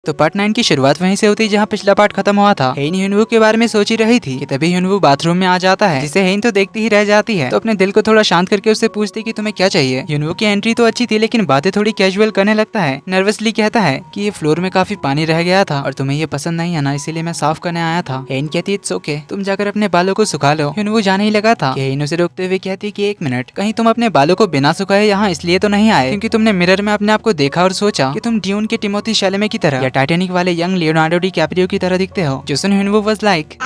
तो पार्ट 9 की शुरुआत वहीं से होती है जहाँ पिछला पार्ट खत्म हुआ था। हेन ह्यूनवू के बारे में सोच ही रही थी कि तभी ह्यूनवू बाथरूम में आ जाता है, जिसे हेन तो देखती ही रह जाती है। तो अपने दिल को थोड़ा शांत करके उससे पूछती कि तुम्हें क्या चाहिए। ह्यूनवू की एंट्री तो अच्छी थी लेकिन बातें थोड़ी कैजुअल करने लगता है। नर्वसली कहता है कि ये फ्लोर में काफी पानी रह गया था और तुम्हें ये पसंद नहीं है ना, इसीलिए मैं साफ करने आया था। हेन कहती है इट्स ओके, तुम जाकर अपने बालों को सुखा लो। ह्यूनवू जाने ही लगा था कि हेन उसे रोकते हुए कहती है कि एक मिनट, कहीं तुम अपने बालों को बिना सुखाए यहाँ इसलिए तो नहीं आए क्योंकि तुमने मिरर में अपने आप को देखा और सोचा कि तुम ड्यून के टिमोथी शैलेमे की तरह या टाइटैनिक वाले यंग लियोनार्डो डिकैप्रियो की तरह दिखते हो। जोसन ह्यूनवू वाज लाइक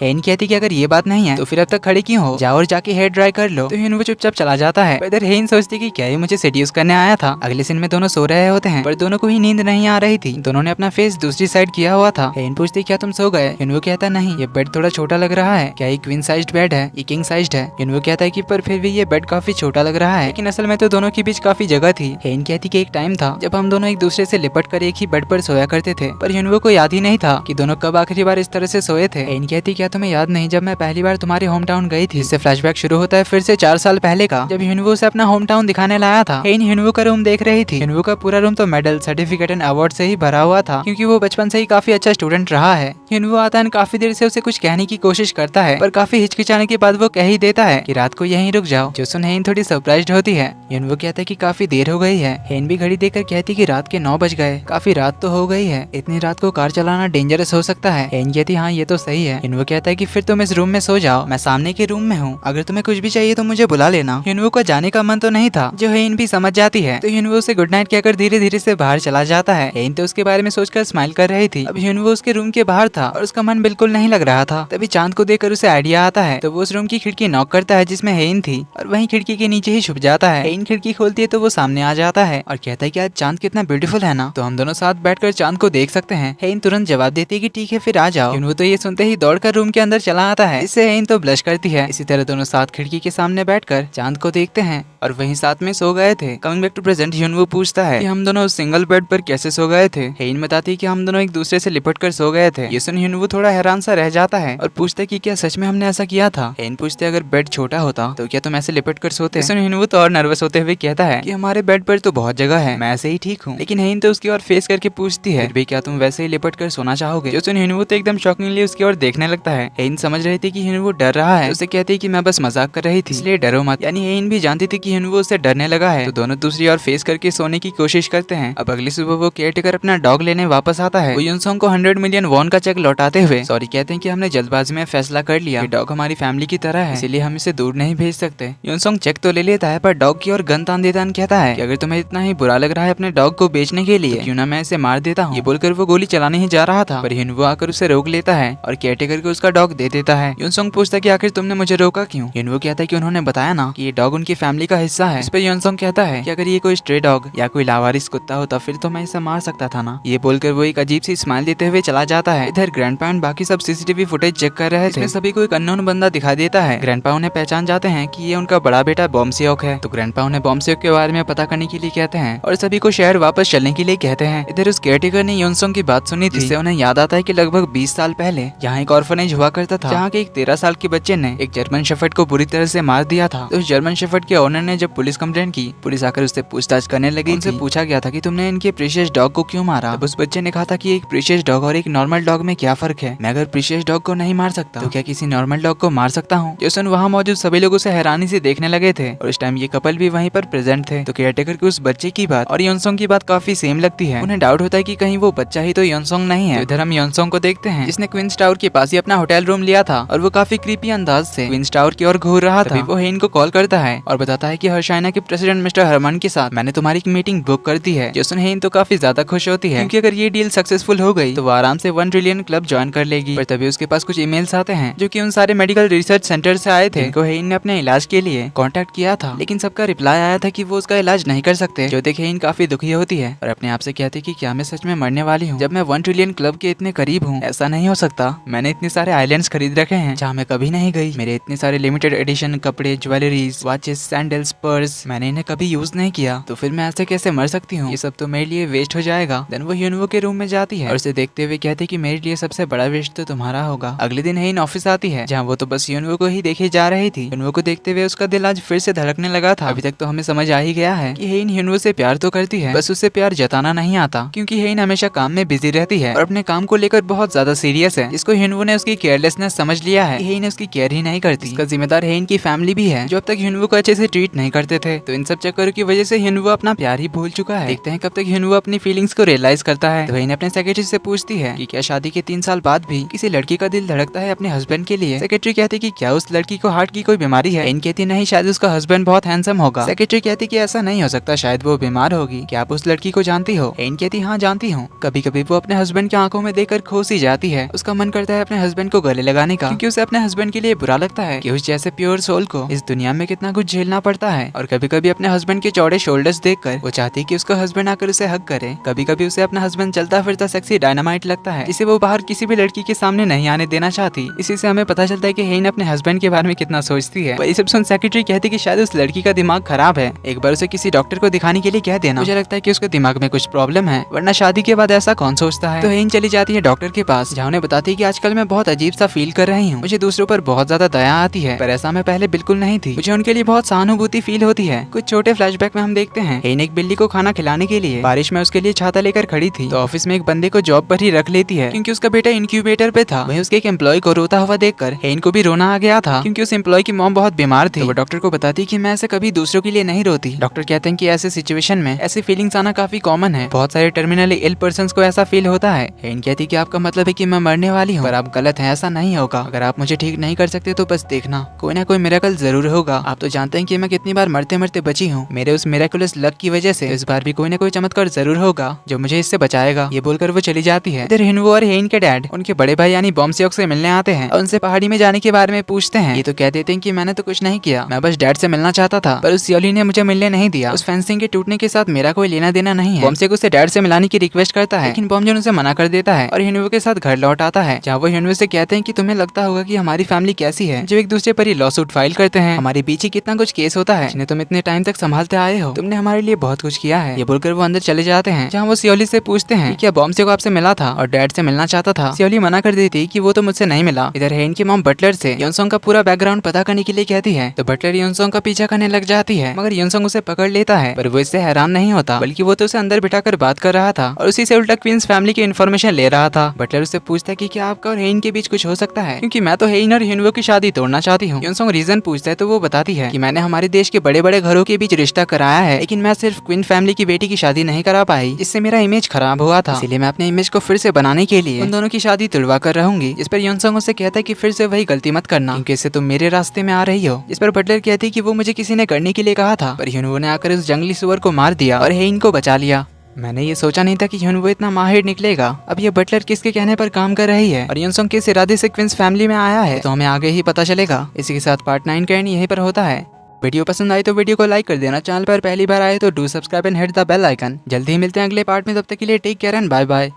हेन कहती कि अगर ये बात नहीं है तो फिर अब तक खड़े क्यों हो, जाओ और जाके हेयर ड्राई कर लो। तो ह्यूनवू चुपचाप चला जाता है। इधर हेन सोचती कि क्या ये मुझे सेड्यूस करने आया था। अगले सीन में दोनों सो रहे होते हैं पर दोनों को ही नींद नहीं आ रही थी। दोनों ने अपना फेस दूसरी साइड किया हुआ था। हेन पूछती क्या तुम सो गए। ह्यूनवू कहता नहीं, ये बेड थोड़ा छोटा लग रहा है। क्या ये क्वीन साइज्ड बेड है, ये किंग साइज्ड है। ह्यूनवू कहता है कि पर फिर भी ये बेड काफी छोटा लग रहा है, लेकिन असल में तो दोनों के बीच काफी जगह थी। हेन कहती कि एक टाइम था जब हम दोनों एक दूसरे से लिपट कर एक ही बेड पर सोया करते थे, पर ह्यूनवू को याद ही नहीं था कि दोनों कब आखिरी बार इस तरह से सोए थे। हेन कहती क्या तुम्हें याद नहीं जब मैं पहली बार तुम्हारे होम टाउन गई थी। इससे फ्लैशबैक शुरू होता है फिर से 4 साल पहले का, जब ह्यूनवू से अपना होम टाउन दिखाने लाया था। हेन ह्यूनवू का रूम देख रही थी। ह्यूनवू का पूरा रूम तो मेडल, सर्टिफिकेट एंड अवार्ड से ही भरा हुआ था क्योंकि वो बचपन से ही काफी अच्छा स्टूडेंट रहा है। ह्यूनवू आता है, काफी देर से उसे कुछ कहने की कोशिश करता है पर काफी हिचकिचाने के बाद वो कह ही देता है कि रात को यहीं रुक जाओ। जो सुन हेन थोड़ी सरप्राइज्ड होती है। ह्यूनवू कहता है कि काफी देर हो गई है। हेन भी घड़ी देखकर कहती कि रात के 9 बज गए, काफी रात तो हो गई है, इतनी रात को कार चलाना डेंजरस हो सकता है। हेन कहती हाँ ये तो सही है। ह्यूनवू कहता है कि फिर तुम इस रूम में सो जाओ, मैं सामने के रूम में हूँ, अगर तुम्हें कुछ भी चाहिए तो मुझे बुला लेना। ह्यूनवू का जाने का मन तो नहीं था जो हेन भी समझ जाती है। तो ह्यूनवू से गुड नाइट कहकर धीरे धीरे से बाहर चला जाता है। हेन तो उसके बारे में सोचकर स्माइल कर रही थी। अब ह्यूनवू उसके रूम के बाहर था और उसका मन बिल्कुल नहीं लग रहा था। तभी चांद को देखकर उसे आइडिया आता है तो वो उस रूम की खिड़की नॉक करता है जिसमें हेन थी और वहीं खिड़की के नीचे ही छुप जाता है। हेन खिड़की खोलती है तो वो सामने आ जाता है और कहता है कि आज चांद कितना ब्यूटीफुल है ना, तो हम दोनों साथ बैठकर चांद को देख सकते हैं। हेन तुरंत जवाब देती है कि ठीक है फिर आ जाओ। ह्यूनवू तो ये सुनते ही दौड़कर रूम के अंदर चला आता है। इससे हेन तो ब्लश करती है। इसी तरह दोनों साथ खिड़की के सामने बैठकर चांद को देखते हैं और वहीं साथ में सो गए थे। कमिंग बैक टू प्रेजेंट, ह्यूनवू पूछता है कि हम दोनों सिंगल बेड पर कैसे सो गए थे। हेन बताती है कि हम दोनों एक दूसरे से लिपट कर सो गए थे। ये सुन ह्यूनवू थोड़ा हैरान सा रह जाता है और पूछता है कि क्या सच में हमने ऐसा किया था। हेन पूछते अगर बेड छोटा होता तो क्या तुम ऐसे लिपट कर सोते। ये सुन ह्यूनवू तो और नर्वस होते हुए कहता है कि हमारे बेड पर तो बहुत जगह है, मैं ऐसे ही ठीक हूँ। लेकिन हेन तो उसकी ओर फेस करके पूछती है फिर भी क्या तुम वैसे ही लिपट कर सोना चाहोगे। जो सुन ह्यूनवू तो एकदम शॉकिंगली उसकी ओर देखने लगता है। हेन समझ रही थी कि ह्यूनवू डर रहा है, उसे कहती है कि मैं बस मजाक कर रही थी इसलिए डरो मत। यानी हेन भी जानती थी कि ह्यूनवू उससे डरने लगा है। तो दोनों दूसरी ओर फेस करके सोने की कोशिश करते हैं। अब अगली सुबह वो केयरटेकर अपना डॉग लेने वापस आता है। वो युनसोंग को 100 मिलियन वॉन का चेक लौटाते हुए सॉरी कहते हैं कि हमने जल्दबाजी में फैसला कर लिया, डॉग हमारी फैमिली की तरह है इसीलिए हम इसे दूर नहीं भेज सकते। युनसोंग चेक तो ले लेता है पर डॉग की ओर गन तान देता कहता है कि अगर तुम्हें इतना ही बुरा लग रहा है अपने डॉग को बेचने के लिए, क्यों ना मैं इसे मार देता हूँ। ये बोलकर वो गोली चलाने ही जा रहा था पर ह्यूनवू आकर उसे रोक लेता है और केयरटेकर को उसका डॉग दे देता है। युनसोंग पूछता है कि आखिर तुमने मुझे रोका क्यों। ह्यूनवू कहता है कि उन्होंने बताया ना कि ये डॉग उनकी फैमिली का हिस्सा है। इस पर युनसोंग कहता है कि अगर ये कोई स्ट्रे डॉग या कोई लावारिस कुत्ता होता फिर तो मैं इसे मार सकता था ना। ये बोलकर वो एक अजीब सी स्माइल देते हुए चला जाता है। इधर ग्रैंडपा एंड बाकी सब सीसीटीवी फुटेज चेक कर रहे थे। सभी को एक अननोन बंदा दिखा देता है। ग्रैंडपा उन्हें पहचान जाते हैं कि ये उनका बड़ा बेटा बॉम्सियोक है। तो ग्रैंडपा उन्हें बॉम्सियोक के बारे में पता करने के लिए कहते हैं और सभी को शहर वापस चलने के लिए कहते हैं। इधर उस केयरटेकर ने युनसोंग की बात सुनी थी जिससे उन्हें याद आता है कि लगभग 20 साल पहले यहाँ एक ऑर्फनेज हुआ करता था जहाँ के एक 13 साल के बच्चे ने एक जर्मन शेफर्ड को बुरी तरह से मार दिया था। तो उस जर्मन शेफर्ड के ओनर ने जब पुलिस कंप्लेंट की, पुलिस आकर उससे पूछताछ करने लगी। उनसे पूछा गया था कि तुमने इनके प्रीशियस डॉग को क्यों मारा। तब उस बच्चे ने कहा था कि एक प्रीशियस डॉग और एक नॉर्मल डॉग में क्या फर्क है, मैं अगर प्रीशियस डॉग को नहीं मार सकता तो क्या किसी नॉर्मल डॉग को मार सकता हूँ। जैसन वहाँ मौजूद सभी लोग उसे हैरानी से देखने लगे थे और इस टाइम ये कपल भी वहीं पर प्रेजेंट थे। तो केयरटेकर को उस बच्चे की बात और युनसोंग की बात काफी सेम लगती है। उन्हें डाउट होता है कि कहीं वो बच्चा ही तो युनसोंग नहीं है। तो इधर हम युनसोंग को देखते हैं जिसने क्वींस टावर के पास ही अपना होटल रूम लिया था और वो काफी क्रीपी अंदाज से क्वींस टावर की ओर घूर रहा था। वो हेन को कॉल करता है और बताता है कि हर्षाइना के प्रेसिडेंट मिस्टर हरमन के साथ मैंने तुम्हारी मीटिंग बुक कर दी है। जोसन हेन तो काफी ज्यादा खुश होती है क्योंकि अगर ये डील सक्सेसफुल हो गई तो वो आराम से 1 ट्रिलियन क्लब ज्वाइन कर लेगी। पर तभी उसके पास कुछ ईमेल्स आते हैं जो कि उन सारे मेडिकल रिसर्च सेंटर से आए थे जिनको हेन ने अपने इलाज के लिए कांटेक्ट किया था, लेकिन सबका रिप्लाई आया था कि वो उसका इलाज नहीं कर सकते। जो देख हेन काफी दुखी होती है और अपने आप से कहती है कि क्या मैं सच में मरने वाली हूँ जब मैं 1 ट्रिलियन क्लब के इतने करीब हूँ। ऐसा नहीं हो सकता, मैंने इतने सारे सारे आइलैंड्स खरीद रखे हैं जहाँ मैं कभी नहीं गई। मेरे इतने सारे लिमिटेड एडिशन कपड़े, ज्वेलरीज, वॉचेस, सैंडल्स, पर्स, मैंने इन्हें कभी यूज नहीं किया, तो फिर मैं ऐसे कैसे मर सकती हूँ? ये सब तो मेरे लिए वेस्ट हो जाएगा। देन वो ह्यूनवू के रूम में जाती है और उसे देखते हुए कहती कि मेरे लिए सबसे बड़ा वेस्ट तो तुम्हारा होगा। अगले दिन हेइन ऑफिस आती है जहाँ वो तो बस ह्यूनवू को ही देखे जा रही थी। ह्यूनवू को देखते हुए उसका दिल आज फिर से धड़कने लगा था। अभी तक तो हमें समझ आ ही गया है कि हेइन ह्यूनवू से प्यार तो करती है, बस उससे प्यार जताना नहीं आता, क्योंकि हेइन हमेशा काम में बिजी रहती है और अपने काम को लेकर बहुत ज्यादा सीरियस है। इसको ह्यूनवू ने उसकी केयरलेसनेस समझ लिया है कि हेइन उसकी केयर ही नहीं करती। इसका जिम्मेदार हेइन की फैमिली भी है जो अब तक ह्यूनवू को अच्छे से ट्रीट नहीं करते थे। तो इन सब चक्करों की वजह से ह्यूनवू अपना प्यार ही भूल चुका है। देखते हैं कब तक ह्यूनवू अपनी फीलिंग्स को रियलाइज करता है। तो हेइन अपने सेक्रेटरी से पूछती है कि क्या शादी के 3 साल बाद भी किसी लड़की का दिल धड़कता है अपने हस्बैंड के लिए? सेक्रेटरी कहती कि क्या उस लड़की को हार्ट की कोई बीमारी है? हेइन कहती नहीं, शायद उसका हस्बैंड बहुत हैंडसम होगा। सेक्रेटरी कहती कि ऐसा नहीं हो सकता, शायद वो बीमार होगी। क्या आप उस लड़की को जानती हो? हेइन कहती हाँ जानती हूँ। कभी कभी वो अपने हस्बैंड की आंखों में देखकर खो सी जाती है। उसका मन करता है अपने हस्बैंड को गले लगाने का, क्योंकि उसे अपने हस्बैंड के लिए बुरा लगता है कि उस जैसे प्योर सोल को इस दुनिया में कितना कुछ झेलना पड़ता है। और कभी कभी अपने हस्बैंड के चौड़े शोल्डर्स देखकर वो चाहती है कि उसका हस्बैंड आकर उसे हग करे। कभी कभी उसे अपना हस्बैंड चलता फिरता सेक्सी डायनामाइट लगता है, जिसे वो बाहर किसी भी लड़की के सामने नहीं आने देना चाहती। इसी से हमें पता चलता है कि हेइन अपने हस्बैंड के बारे में कितना सोचती है। वही सब सुन सेक्रेटरी कहती कि शायद उस लड़की का दिमाग खराब है, एक बार उसे किसी डॉक्टर को दिखाने के लिए कह देना। मुझे लगता है कि उसके दिमाग में कुछ प्रॉब्लम है, वरना शादी के बाद ऐसा कौन सोचता है। तो हेइन चली जाती है डॉक्टर के पास, जहाँ उन्हें बताती है कि आजकल मैं बहुत अजीब सा फील कर रही हूँ। मुझे दूसरों पर बहुत ज्यादा दया आती है, पर ऐसा मैं पहले बिल्कुल नहीं थी। मुझे उनके लिए बहुत सहानुभूति फील होती है। कुछ छोटे फ्लैशबैक में हम देखते हैं हेइन एक बिल्ली को खाना खिलाने के लिए बारिश में उसके लिए छाता लेकर खड़ी थी। तो ऑफिस में एक बंदे को जॉब पर ही रख लेती है, क्योंकि उसका बेटा इंक्यूबेटर पे था। वहीं उसके एक एम्प्लॉय को रोता हुआ देखकर हेइन को भी रोना आ गया था, क्योंकि उस एम्प्लॉय की मॉम बहुत बीमार थी। तो वो डॉक्टर को बताती कि मैं ऐसे कभी दूसरों के लिए नहीं रोती। डॉक्टर कहते हैं कि ऐसे सिचुएशन में ऐसी फीलिंग्स आना काफी कॉमन है, बहुत सारे टर्मिनली इल पर्संस को ऐसा फील होता है। हेइन कहती कि आपका मतलब है कि मैं मरने वाली हूँ, पर आप गलत हैं, ऐसा नहीं होगा। अगर आप मुझे ठीक नहीं कर सकते तो बस देखना, कोई ना कोई मिरेकल जरूर होगा। आप तो जानते हैं कि मैं कितनी बार मरते मरते बची हूँ, मेरे उस मिरेकुलस लक की वजह से इस बार भी कोई ना कोई चमत्कार जरूर होगा जो मुझे इससे बचाएगा। ये बोलकर वो चली जाती है। इधर ह्यूनवू और हेइन के डैड उनके बड़े भाई यानी बॉम्सेओक से मिलने आते हैं और उनसे पहाड़ी में जाने के बारे में पूछते हैं। ये तो कह देते हैं कि मैंने तो कुछ नहीं किया, मैं बस डैड से मिलना चाहता था, पर उस सियोली ने मुझे मिलने नहीं दिया। उस फेंसिंग के टूटने के साथ मेरा कोई लेना देना नहीं है। बॉम्सेओक उसे डैड से मिलाने की रिक्वेस्ट करता है, लेकिन बॉम्जन उसे मना कर देता है और ह्यूनवू के साथ घर लौट आता है, जहाँ वो ह्यूनवू से कहते हैं कि तुम्हें लगता होगा कि हमारी फैमिली कैसी है, जो एक दूसरे पर ही लॉ सूट फाइल करते हैं। हमारे पीछे कितना कुछ केस होता है जिन्हें तुम इतने टाइम तक संभालते आए हो, तुमने हमारे लिए बहुत कुछ किया है। ये बोलकर वो अंदर चले जाते हैं, जहाँ वो सियोली से पूछते हैं कि क्या बॉम्सेओक आपसे मिला था और डैड से मिलना चाहता था। सियोली मना कर देती कि वो तो मुझसे नहीं मिला। इधर हेइन की मॉम बटलर से योनसोंग का पूरा बैकग्राउंड पता करने के लिए कहती है, तो बटलर योनसोंग का पीछा करने लग जाती है, मगर योनसोंग उसे पकड़ लेता है। पर वो इससे हैरान नहीं होता, बल्कि वो तो उसे अंदर बिठाकर बात कर रहा था और उसी से उल्टा क्वींस फैमिली की इन्फॉर्मेशन ले रहा था। बटलर उससे पूछता है कि क्या आपका और हेइन के बीच कुछ हो सकता है, क्योंकि मैं तो हेइन और ह्यूनवू की शादी तोड़ना चाहती हूँ। योनसोंग रीजन पूछता है तो वो बताती है कि मैंने हमारे देश के बड़े बड़े घरों के बीच रिश्ता कराया है, लेकिन मैं सिर्फ क्वीन फैमिली की बेटी की शादी नहीं करा पाई, जिससे मेरा इमेज खराब हुआ था। इसलिए मैं अपने इमेज को फिर से बनाने के लिए उन दोनों की शादी तुड़वा कर रहूंगी। इस पर योनसोंग उससे कहता है कि फिर से वही गलती मत करना, क्योंकि इससे तुम मेरे रास्ते में आ रही हो। इस पर बटलर कहती है कि वो मुझे किसी ने करने के लिए कहा था, पर ह्यूनवू ने आकर उस जंगली सुअर को मार दिया और हेइन को बचा लिया। मैंने ये सोचा नहीं था कि ह्यूनवू इतना माहिर निकलेगा। अब ये बटलर किसके कहने पर काम कर रही है और योनसोंग किस इरादे से क्वींस फैमिली में आया है, तो हमें आगे ही पता चलेगा। इसी के साथ पार्ट 9 का एंड यहीं पर होता है। वीडियो पसंद आई तो वीडियो को लाइक कर देना, चैनल पर पहली बार आए तो do subscribe and hit the bell icon. जल्दी ही मिलते हैं अगले पार्ट में, तब तक के लिए take care and bye bye.